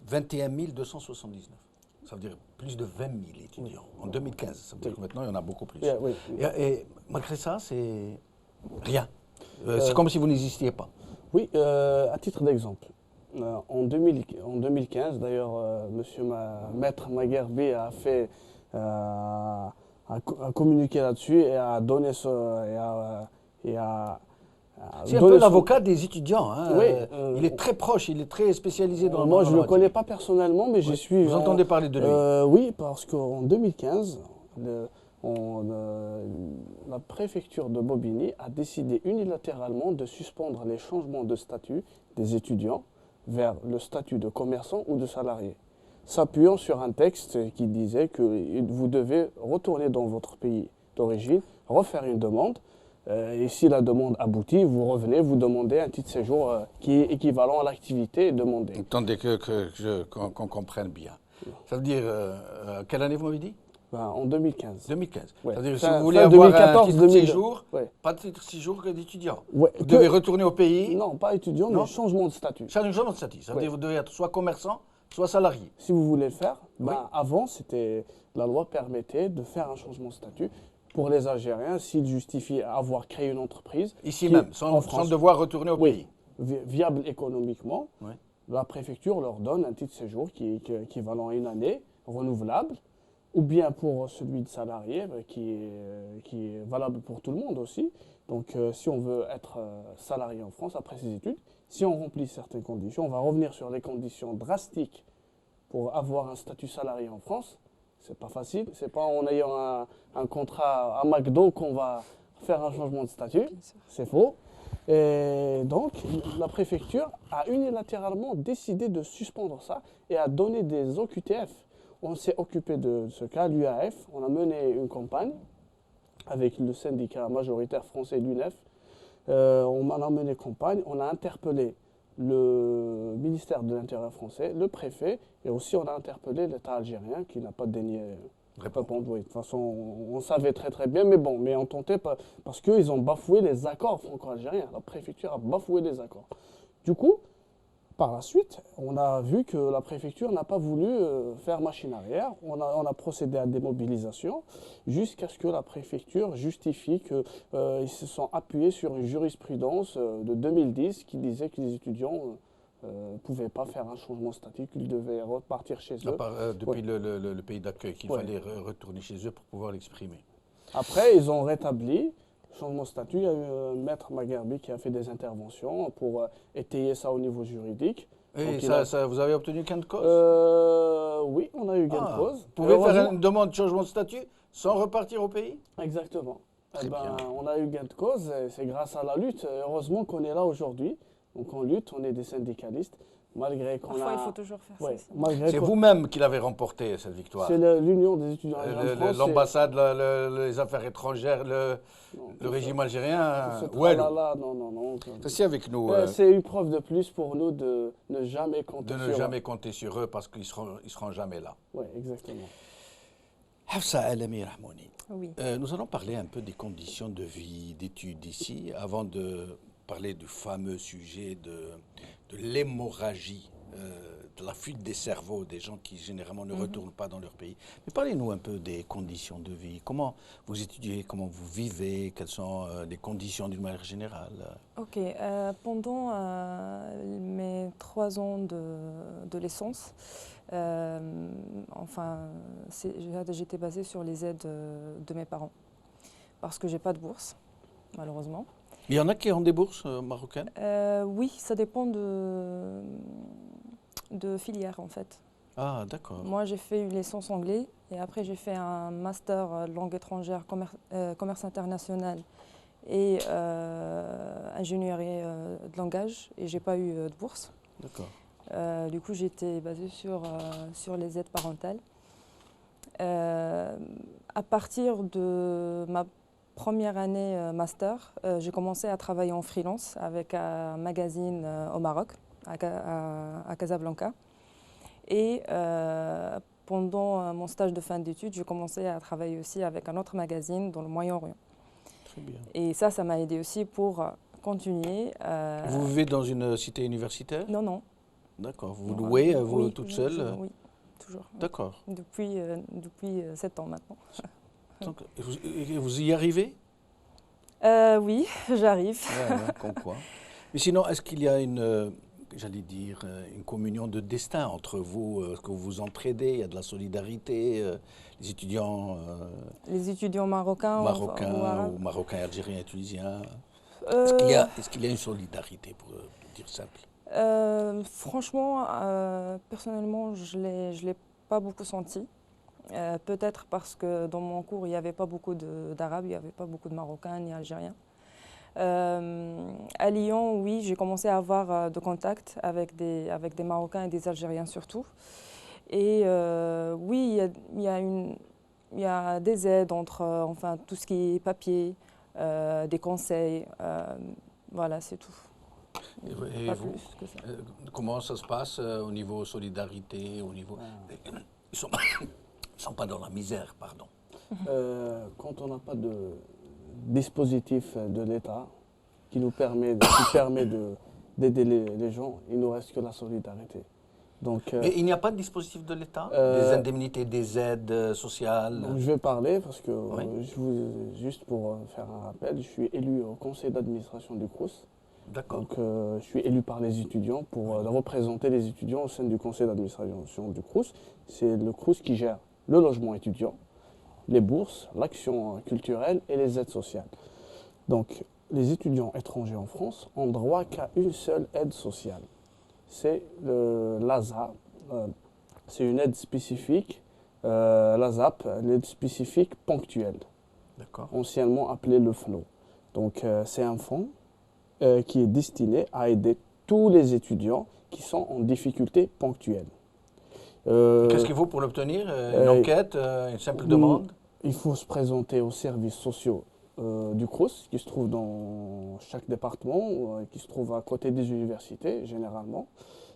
21 279. Ça veut dire plus de 20 000 étudiants en 2015. Ça veut dire que maintenant, il y en a beaucoup plus. Et malgré ça, c'est rien. C'est comme si vous n'existiez pas. Oui, à titre d'exemple. En 2015, d'ailleurs, Maître Magherbi a fait a communiqué là-dessus et a donné c'est un peu l'avocat des étudiants. Hein. Oui, il est très proche, il est très spécialisé dans le Moi, je ne le connais pas personnellement, mais j'y suis. Vous entendez parler de lui Oui, parce qu'en 2015, la préfecture de Bobigny a décidé unilatéralement de suspendre les changements de statut des étudiants vers le statut de commerçant ou de salarié, s'appuyant sur un texte qui disait que vous devez retourner dans votre pays d'origine, refaire une demande. Et si la demande aboutit, vous revenez, vous demandez un titre de séjour qui est équivalent à l'activité demandée. Attendez qu'on comprenne bien. Ça veut dire, quelle année vous m'avez dit ? En 2015. 2015. Ouais. C'est-à-dire si vous voulez avoir 2014, un titre de séjour, pas de titre de séjour d'étudiant. Vous devez retourner au pays. Non, pas étudiant, mais changement de statut. Changement de statut. Ça veut dire que vous devez être soit commerçant, soit salarié. Si vous voulez le faire, avant, la loi permettait de faire un changement de statut. Pour les Algériens, s'ils justifient avoir créé une entreprise... Ici même, sans devoir retourner au pays. Viable économiquement, la préfecture leur donne un titre de séjour qui est équivalent à une année, renouvelable. ou bien pour celui de salarié, qui est valable pour tout le monde aussi. Donc si on veut être salarié en France après ses études, si on remplit certaines conditions, on va revenir sur les conditions drastiques pour avoir un statut salarié en France. C'est pas facile, c'est pas en ayant un contrat à McDo qu'on va faire un changement de statut, c'est faux. Et donc, la préfecture a unilatéralement décidé de suspendre ça et a donné des OQTF. On s'est occupé de ce cas, l'UAF. On a mené une campagne avec le syndicat majoritaire français, l'UNEF. On a mené campagne, on a interpellé le ministère de l'Intérieur français, le préfet, et aussi on a interpellé l'État algérien qui n'a pas daigné répondre. Oui, de toute façon, on savait très très bien, mais on tentait pas, parce qu'ils ont bafoué les accords franco-algériens. La préfecture a bafoué les accords. Du coup, par la suite, on a vu que la préfecture n'a pas voulu faire machine arrière. On a procédé à des mobilisations jusqu'à ce que la préfecture justifie qu'ils se sont appuyés sur une jurisprudence de 2010 qui disait que les étudiants ne pouvaient pas faire un changement de statut, qu'ils devaient repartir chez eux. Depuis le pays d'accueil, qu'il fallait retourner chez eux pour pouvoir l'exprimer. Après, ils ont rétabli le changement de statut. Il y a eu Maître Magherbi qui a fait des interventions pour étayer ça au niveau juridique. Et vous avez obtenu gain de cause? Oui, on a eu gain de cause. Vous pouvez faire une demande de changement de statut sans repartir au pays? Exactement. On a eu gain de cause, c'est grâce à la lutte. Heureusement qu'on est là aujourd'hui. Donc on lutte, on est des syndicalistes. Malgré qu'on Parfois, il faut toujours faire ça. C'est vous-même qui l'avez remporté, cette victoire. C'est l'Union des étudiants algériens en France. L'ambassade, les affaires étrangères, le régime algérien. Non. C'est avec nous. C'est une preuve de plus pour nous de ne jamais compter sur eux. De ne jamais compter sur eux parce qu'ils ne seront jamais là. Oui, exactement. Hafsa El Amir Rahmouni. Oui. Nous allons parler un peu des conditions de vie, d'études ici, avant de parler du fameux sujet de l'hémorragie, de la fuite des cerveaux des gens qui généralement ne retournent pas dans leur pays. Mais parlez-nous un peu des conditions de vie. Comment vous étudiez, comment vous vivez, quelles sont les conditions d'une manière générale? Ok, pendant mes 3 ans de licence, j'étais basée sur les aides de mes parents parce que j'ai pas de bourse, malheureusement. Il y en a qui ont des bourses marocaines? Oui, ça dépend de filière en fait. Ah, d'accord. Moi, j'ai fait une licence anglais et après j'ai fait un master langue étrangère, commerce international et ingénierie de langage et j'ai pas eu de bourse. D'accord. Du coup, j'étais basée sur les aides parentales. À partir de ma première année master, j'ai commencé à travailler en freelance avec un magazine au Maroc, à Casablanca. Et pendant mon stage de fin d'études, j'ai commencé à travailler aussi avec un autre magazine dans le Moyen-Orient. Très bien. Et ça m'a aidé aussi pour continuer. Vous vivez dans une cité universitaire? Non. D'accord. Vous louez, vous toute seule? Oui, toujours. D'accord. Depuis 7 ans maintenant. Donc, vous y arrivez? Oui, j'arrive. Comme quoi. Mais sinon, est-ce qu'il y a une communion de destin entre vous? Est-ce que vous vous entraidez? Il y a de la solidarité? Les étudiants marocains ou marocains, algériens et tunisiens? Est-ce qu'il y a une solidarité, pour dire simple? Franchement, personnellement, je l'ai pas beaucoup senti. Peut-être parce que dans mon cours, il n'y avait pas beaucoup d'Arabes, il n'y avait pas beaucoup de Marocains ni Algériens. À Lyon, oui, j'ai commencé à avoir de contacts avec des Marocains et des Algériens surtout. Et oui, il y a des aides entre tout ce qui est papier, des conseils, voilà, c'est tout. Et vous, comment ça se passe au niveau solidarité, au niveau... Ils sont pas dans la misère, pardon. Quand on n'a pas de dispositif de l'État qui permet d'aider les gens, il ne nous reste que la solidarité. Donc, mais il n'y a pas de dispositif de l'État? Des indemnités, des aides sociales? Donc je vais parler parce que, juste pour faire un rappel, je suis élu au conseil d'administration du Crous. D'accord. Donc je suis élu par les étudiants pour représenter les étudiants au sein du conseil d'administration du Crous. C'est le Crous qui gère le logement étudiant, les bourses, l'action culturelle et les aides sociales. Donc, les étudiants étrangers en France ont droit qu'à une seule aide sociale. C'est l'ASA. C'est une aide spécifique, l'ASAP, l'aide spécifique ponctuelle, anciennement appelée le FNO. Donc, c'est un fonds qui est destiné à aider tous les étudiants qui sont en difficulté ponctuelle. Qu'est-ce qu'il faut pour l'obtenir? Une enquête, une simple demande? Il faut se présenter aux services sociaux du CROUS, qui se trouve dans chaque département, qui se trouve à côté des universités, généralement.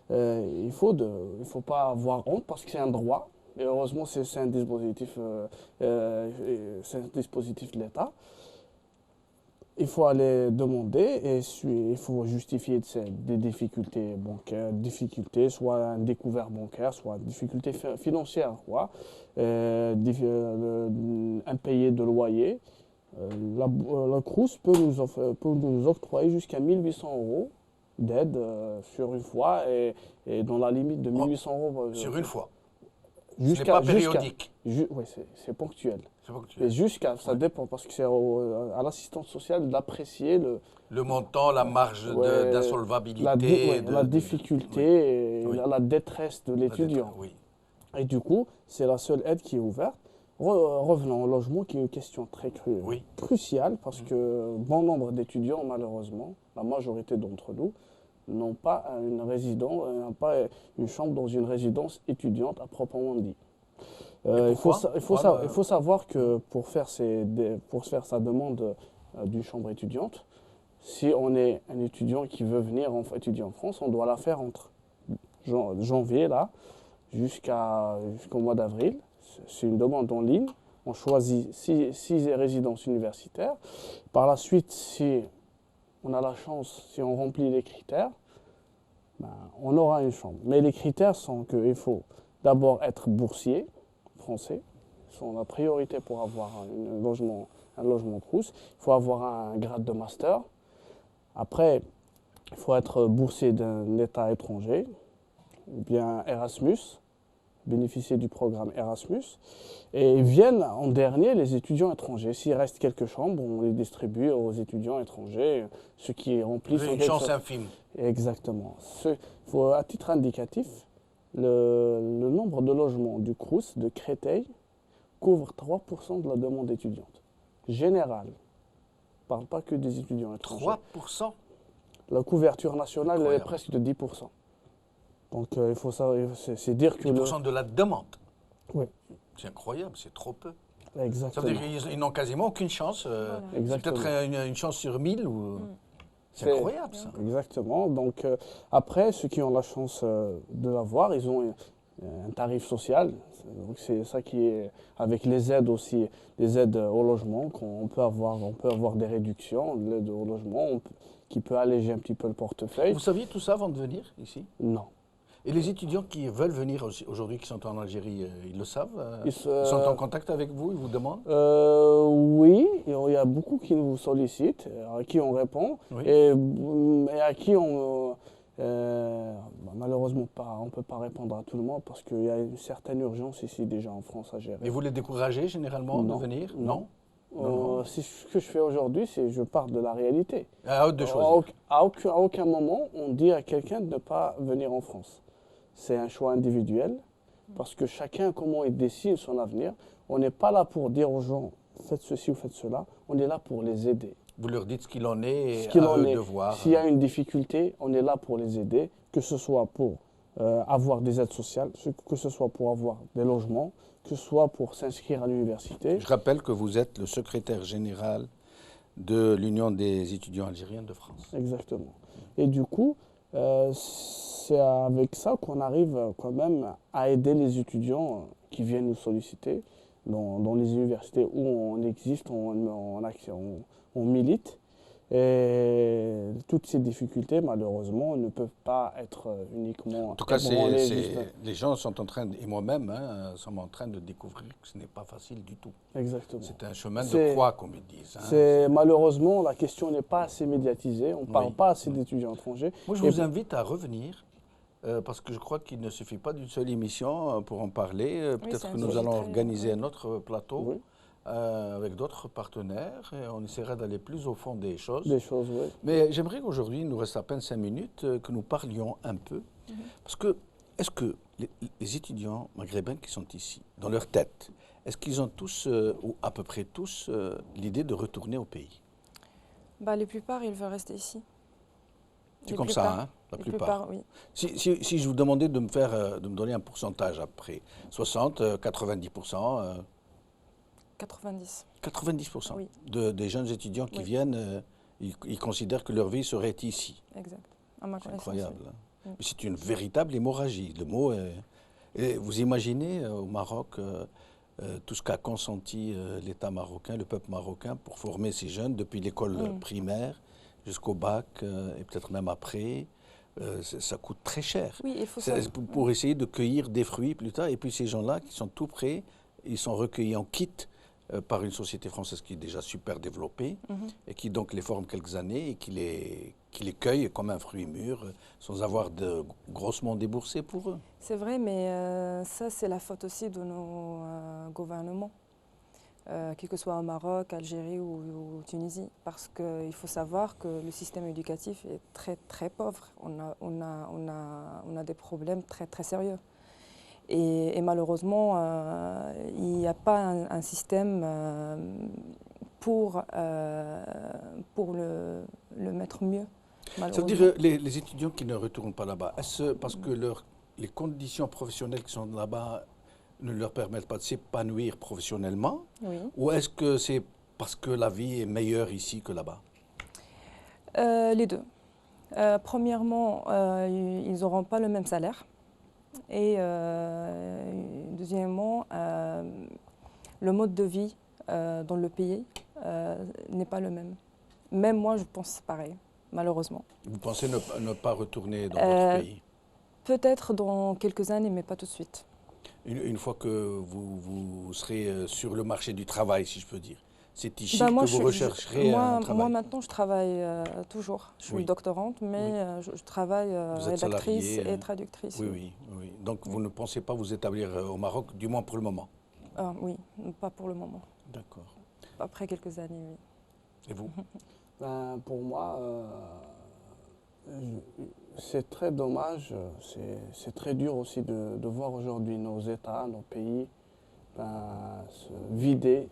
Il ne faut pas avoir honte parce que c'est un droit. Et heureusement, c'est un dispositif de l'État. Il faut aller demander et il faut justifier des difficultés bancaires, soit un découvert bancaire, soit une difficulté financière, impayé de loyer. La CROUS peut nous octroyer jusqu'à 1 800 € d'aide sur une fois et dans la limite de 1 800 €. Sur une fois? Ce n'est pas périodique? Oui, c'est ponctuel. Et ça dépend, parce que c'est à l'assistance sociale d'apprécier le montant, la marge d'insolvabilité. La difficulté et la détresse de l'étudiant. Et du coup, c'est la seule aide qui est ouverte. Revenons au logement, qui est une question très cruciale, parce que bon nombre d'étudiants, malheureusement, la majorité d'entre nous, n'ont pas une chambre dans une résidence étudiante à proprement dit. Il faut savoir que pour faire sa demande d'une chambre étudiante, si on est un étudiant qui veut venir étudier en France, on doit la faire entre janvier jusqu'au mois d'avril. C'est une demande en ligne. On choisit 6 résidences universitaires. Par la suite, si on a la chance, si on remplit les critères, on aura une chambre. Mais les critères sont qu'il faut d'abord être boursier français, sont la priorité pour avoir un logement CROUS. Il faut avoir un grade de master. Après, il faut être boursier d'un État étranger, ou bien Erasmus, bénéficier du programme Erasmus. Et viennent en dernier les étudiants étrangers. S'il reste quelques chambres, on les distribue aux étudiants étrangers, ceux qui remplissent... Une chance infime. Exactement. À titre indicatif, le nombre de logements du CROUS de Créteil couvre 3% de la demande étudiante. Générale. Je ne parle pas que des étudiants étrangers. 3%? La couverture nationale est presque de 10%. Donc il faut savoir, c'est dire que... 10% de la demande? Oui. C'est incroyable, c'est trop peu. Exactement. Ça veut dire qu'ils n'ont quasiment aucune chance. C'est peut-être une chance sur 1000 ou... C'est incroyable, ça. Exactement. Donc, après, ceux qui ont la chance de l'avoir, ils ont un tarif social. Donc, c'est ça qui est, avec les aides aussi, les aides au logement, on peut avoir des réductions, l'aide au logement, qui peut alléger un petit peu le portefeuille. Vous saviez tout ça avant de venir ici? Non. Et les étudiants qui veulent venir aujourd'hui, qui sont en Algérie, ils le savent? Ils sont en contact avec vous? Ils vous demandent? Oui, il y a beaucoup qui nous sollicitent, à qui on répond, et à qui malheureusement on ne peut pas répondre à tout le monde parce qu'il y a une certaine urgence ici déjà en France à gérer. Et vous les découragez généralement de venir? Non. Ce que je fais aujourd'hui, c'est que je pars de la réalité. À de choisir. À aucun moment, on dit à quelqu'un de ne pas venir en France. C'est un choix individuel, parce que chacun, comment il décide son avenir. On n'est pas là pour dire aux gens, faites ceci ou faites cela. On est là pour les aider. Vous leur dites ce qu'il en est et à eux de voir. S'il y a une difficulté, on est là pour les aider, que ce soit pour avoir des aides sociales, que ce soit pour avoir des logements, que ce soit pour s'inscrire à l'université. Je rappelle que vous êtes le secrétaire général de l'Union des étudiants algériens de France. Exactement. Et du coup, c'est avec ça qu'on arrive quand même à aider les étudiants qui viennent nous solliciter dans les universités où on existe, on milite. Et toutes ces difficultés, malheureusement, ne peuvent pas être uniquement... En tout cas, les gens sont en train, et moi-même, sommes en train de découvrir que ce n'est pas facile du tout. Exactement. C'est un chemin de croix, comme ils disent. Malheureusement, la question n'est pas assez médiatisée. On ne parle pas assez d'étudiants étrangers. Moi, je vous invite à revenir parce que je crois qu'il ne suffit pas d'une seule émission pour en parler. Oui, Peut-être que nous allons organiser un autre plateau avec d'autres partenaires et on essaiera d'aller plus au fond des choses. Oui. Mais j'aimerais qu'aujourd'hui, il nous reste à peine 5 minutes, que nous parlions un peu. Parce que, est-ce que les étudiants maghrébins qui sont ici, dans leur tête, est-ce qu'ils ont tous, ou à peu près tous, l'idée de retourner au pays? La plupart, ils veulent rester ici. C'est comme ça, hein, la plupart. Oui. Si je vous demandais de me donner un pourcentage après, 60, 90%. 90. 90%, oui. Des jeunes étudiants qui viennent, ils considèrent que leur vie serait ici. Exact. C'est incroyable. Oui. C'est une véritable hémorragie. Le mot est... Et vous imaginez au Maroc tout ce qu'a consenti l'État marocain, le peuple marocain, pour former ces jeunes depuis l'école primaire jusqu'au bac et peut-être même après. Ça coûte très cher. Oui, il faut pour essayer de cueillir des fruits plus tard. Et puis ces gens-là qui sont tout prêts, ils sont recueillis en kit par une société française qui est déjà super développée et qui donc les forme quelques années et qui les cueille comme un fruit mûr sans avoir de grossement déboursé pour eux. C'est vrai, mais ça c'est la faute aussi de nos gouvernements, quel que soit au Maroc, Algérie ou Tunisie, parce qu'il faut savoir que le système éducatif est très très pauvre. On a des problèmes très très sérieux. Et malheureusement, il n'y a pas un système pour le mettre mieux. Ça veut dire que les étudiants qui ne retournent pas là-bas, est-ce parce que les conditions professionnelles qui sont là-bas ne leur permettent pas de s'épanouir professionnellement? Oui. Ou est-ce que c'est parce que la vie est meilleure ici que là-bas? Les deux. Premièrement, ils n'auront pas le même salaire. Et deuxièmement, le mode de vie dans le pays n'est pas le même. Même moi, je pense pareil, malheureusement. Vous pensez ne pas retourner dans votre pays? Peut-être dans quelques années, mais pas tout de suite. Une fois que vous serez sur le marché du travail, si je peux dire. C'est ici moi, que vous rechercherez un travail? Moi, maintenant, je travaille toujours. Je suis doctorante, mais je travaille rédactrice et traductrice. Oui. Donc, vous ne pensez pas vous établir au Maroc, du moins pour le moment? Oui, pas pour le moment. D'accord. Après quelques années, oui. Et vous? Pour moi, c'est très dommage, c'est très dur aussi de voir aujourd'hui nos États, nos pays se vider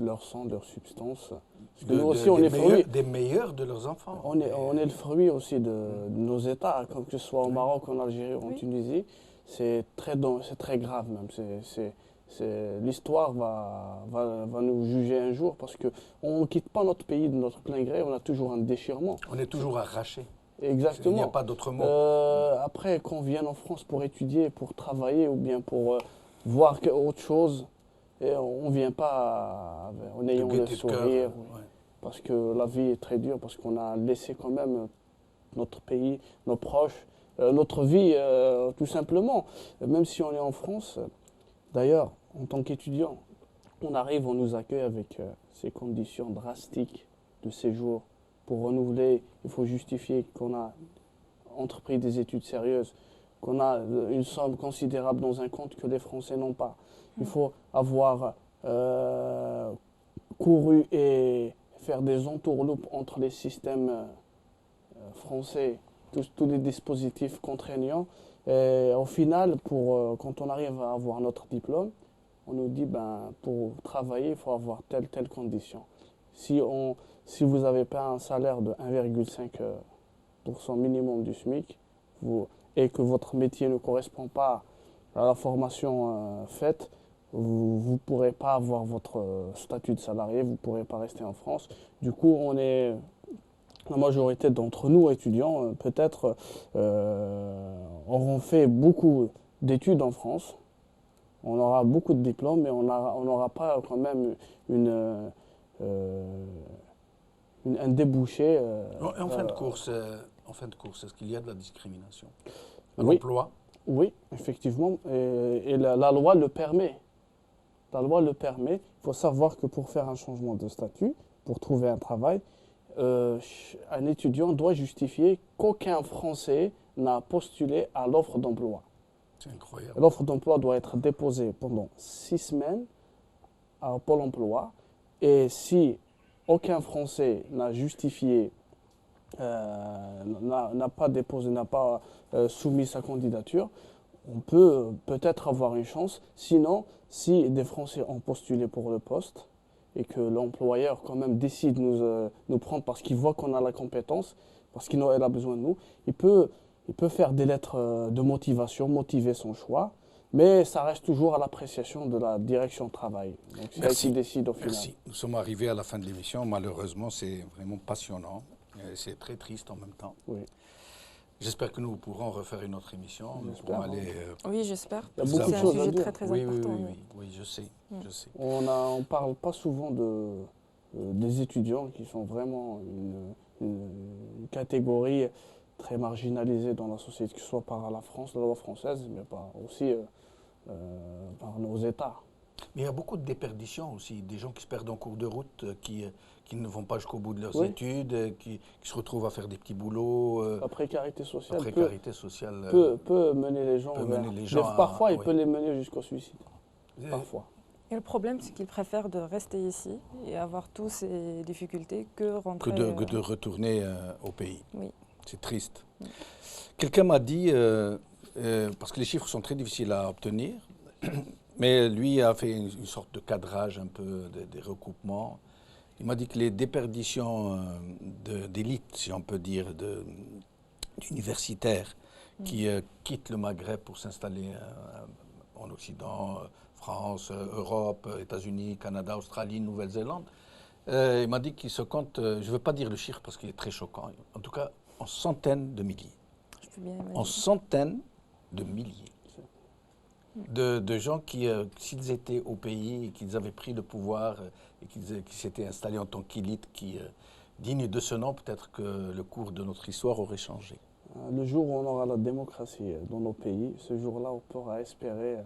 leur sang, leur substance. Parce que nous aussi, on est des meilleurs de leurs enfants. On est le fruit aussi de nos États, comme que ce soit au Maroc, en Algérie ou en Tunisie. C'est très grave même. L'histoire va nous juger un jour parce qu'on ne quitte pas notre pays de notre plein gré, on a toujours un déchirement. On est toujours arraché. Exactement. Il n'y a pas d'autre mot. Après, qu'on vienne en France pour étudier, pour travailler ou bien pour voir autre chose, et on ne vient pas en ayant le sourire, parce que la vie est très dure, parce qu'on a laissé quand même notre pays, nos proches, notre vie tout simplement. Même si on est en France, d'ailleurs, en tant qu'étudiant, on arrive, on nous accueille avec ces conditions drastiques de séjour. Pour renouveler, il faut justifier qu'on a entrepris des études sérieuses, qu'on a une somme considérable dans un compte que les Français n'ont pas. Il faut avoir couru et faire des entourloupes entre les systèmes français, tous les dispositifs contraignants. Et au final, quand on arrive à avoir notre diplôme, on nous dit pour travailler, il faut avoir telle condition. Si vous n'avez pas un salaire de 1,5% minimum du SMIC et que votre métier ne correspond pas à la formation faite, vous ne pourrez pas avoir votre statut de salarié, vous ne pourrez pas rester en France. Du coup, la majorité d'entre nous, étudiants, peut-être auront fait beaucoup d'études en France. On aura beaucoup de diplômes, mais on n'aura pas quand même un débouché. En fin de course, est-ce qu'il y a de la discrimination à oui. l'emploi? Oui, effectivement, et la loi le permet. La loi le permet. Il faut savoir que pour faire un changement de statut, pour trouver un travail, un étudiant doit justifier qu'aucun Français n'a postulé à l'offre d'emploi. C'est incroyable. L'offre d'emploi doit être déposée pendant 6 semaines à Pôle emploi. Et si aucun Français n'a justifié, n'a pas déposé, n'a pas soumis sa candidature, on peut peut-être avoir une chance. Sinon, si des Français ont postulé pour le poste et que l'employeur quand même décide de nous prendre parce qu'il voit qu'on a la compétence, parce qu'il a besoin de nous, il peut faire des lettres de motivation, motiver son choix. Mais ça reste toujours à l'appréciation de la direction de travail. Donc c'est elle qui décide au final. Merci. Nous sommes arrivés à la fin de l'émission. Malheureusement, c'est vraiment passionnant. C'est très triste en même temps. Oui. J'espère que nous pourrons refaire une autre émission. Nous pourrons aller, oui, j'espère. C'est un sujet très très important. Oui, je sais. Je sais. On ne parle pas souvent des étudiants qui sont vraiment une catégorie très marginalisée dans la société, que ce soit par la France, la loi française, mais aussi par nos États. Mais il y a beaucoup de déperditions aussi, des gens qui se perdent en cours de route, qui ne vont pas jusqu'au bout de leurs études, qui se retrouvent à faire des petits boulots. La précarité sociale, peut mener les gens parfois, il peut les mener jusqu'au suicide. Parfois. Et le problème, c'est qu'ils préfèrent de rester ici et avoir tous ces difficultés que rentrer... Que de retourner au pays. Oui. C'est triste. Oui. Quelqu'un m'a dit, parce que les chiffres sont très difficiles à obtenir, mais lui a fait une sorte de cadrage un peu des recoupements. Il m'a dit que les déperditions d'élite, si on peut dire, d'universitaires qui quittent le Maghreb pour s'installer en Occident, France, Europe, États-Unis, Canada, Australie, Nouvelle-Zélande, il m'a dit qu'il se compte, je ne veux pas dire le chiffre parce qu'il est très choquant, en tout cas en centaines de milliers. Je peux bien imaginer. En centaines de milliers. De gens qui, s'ils étaient au pays et qu'ils avaient pris le pouvoir et qui s'étaient installés en tant qu'élite, dignes de ce nom, peut-être que le cours de notre histoire aurait changé. Le jour où on aura la démocratie dans nos pays, ce jour-là, on pourra espérer...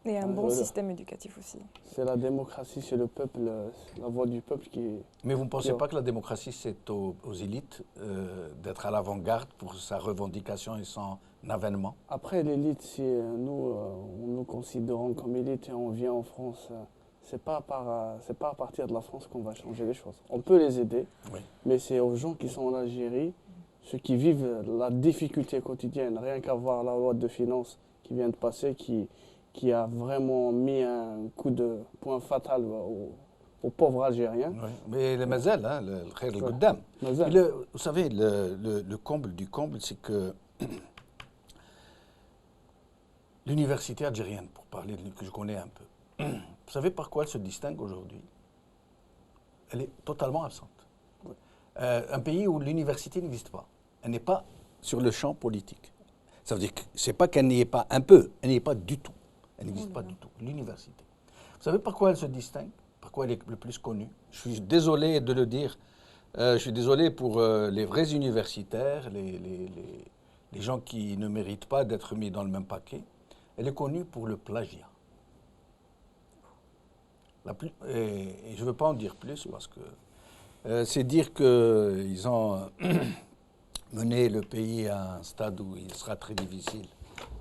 Et un bon système éducatif aussi. C'est la démocratie, c'est le peuple, la voix du peuple qui est... Mais vous ne pensez pas que la démocratie, c'est aux élites d'être à l'avant-garde pour sa revendication et son avènement? Après, l'élite, si nous considérons comme élite et on vient en France, c'est pas à partir de la France qu'on va changer les choses. On peut les aider, mais c'est aux gens qui sont en Algérie, ceux qui vivent la difficulté quotidienne, rien qu'à voir la loi de finances qui vient de passer, qui a vraiment mis un coup de poing fatal aux pauvres Algériens. Oui. Mais le Mazel, le Khair al-Goddam. Vous savez, le comble du comble, c'est que l'université algérienne, pour parler que je connais un peu, vous savez par quoi elle se distingue aujourd'hui? Elle est totalement absente. Un pays où l'université n'existe pas. Elle n'est pas sur le champ politique. Ça veut dire que ce n'est pas qu'elle n'y est pas un peu, elle n'y est pas du tout. Elle n'existe pas du tout, l'université. Vous savez par quoi elle se distingue? Par quoi elle est le plus connue? Je suis désolé de le dire. Je suis désolé pour les vrais universitaires, les gens qui ne méritent pas d'être mis dans le même paquet. Elle est connue pour le plagiat. Et je ne veux pas en dire plus parce que c'est dire qu'ils ont mené le pays à un stade où il sera très difficile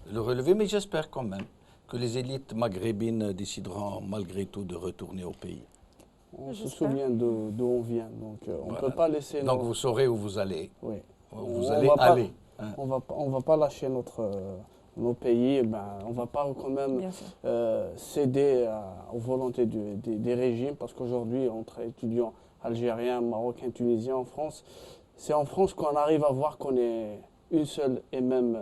de le relever, mais j'espère quand même que les élites maghrébines décideront malgré tout de retourner au pays. On se souvient d'où on vient, donc on ne peut pas laisser... Donc vous saurez où vous allez. Oui. Vous allez aller. On va pas lâcher nos pays, on ne va pas quand même céder aux volontés des régimes, parce qu'aujourd'hui, entre étudiants algériens, marocains, tunisiens en France, c'est en France qu'on arrive à voir qu'on est une seule et même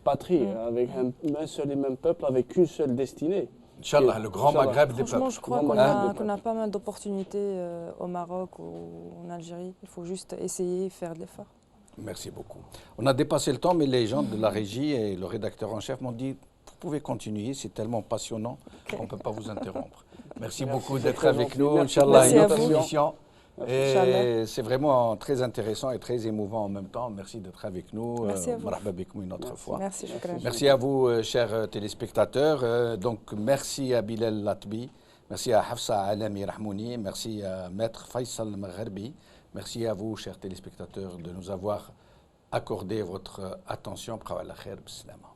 patrie, avec un seul et même peuple, avec une seule destinée. Inch'Allah, le grand Maghreb des peuples. Franchement, je crois qu'on a pas mal d'opportunités au Maroc ou en Algérie. Il faut juste essayer, faire de l'effort. Merci beaucoup. On a dépassé le temps, mais les gens de la régie et le rédacteur en chef m'ont dit vous pouvez continuer, c'est tellement passionnant qu'on ne peut pas vous interrompre. Merci beaucoup d'être avec nous. Inch'Allah, une autre émission. Et c'est vraiment très intéressant et très émouvant en même temps. Merci d'être avec nous. Merci à vous. Une autre fois. Merci à vous, chers téléspectateurs. Donc, merci à Bilal Latbi, merci à Hafsa Alami Rahmouni, merci à Maître Faisal Magherbi, Merci à vous, chers téléspectateurs, de nous avoir accordé votre attention. Bqaw ala khair, bislama.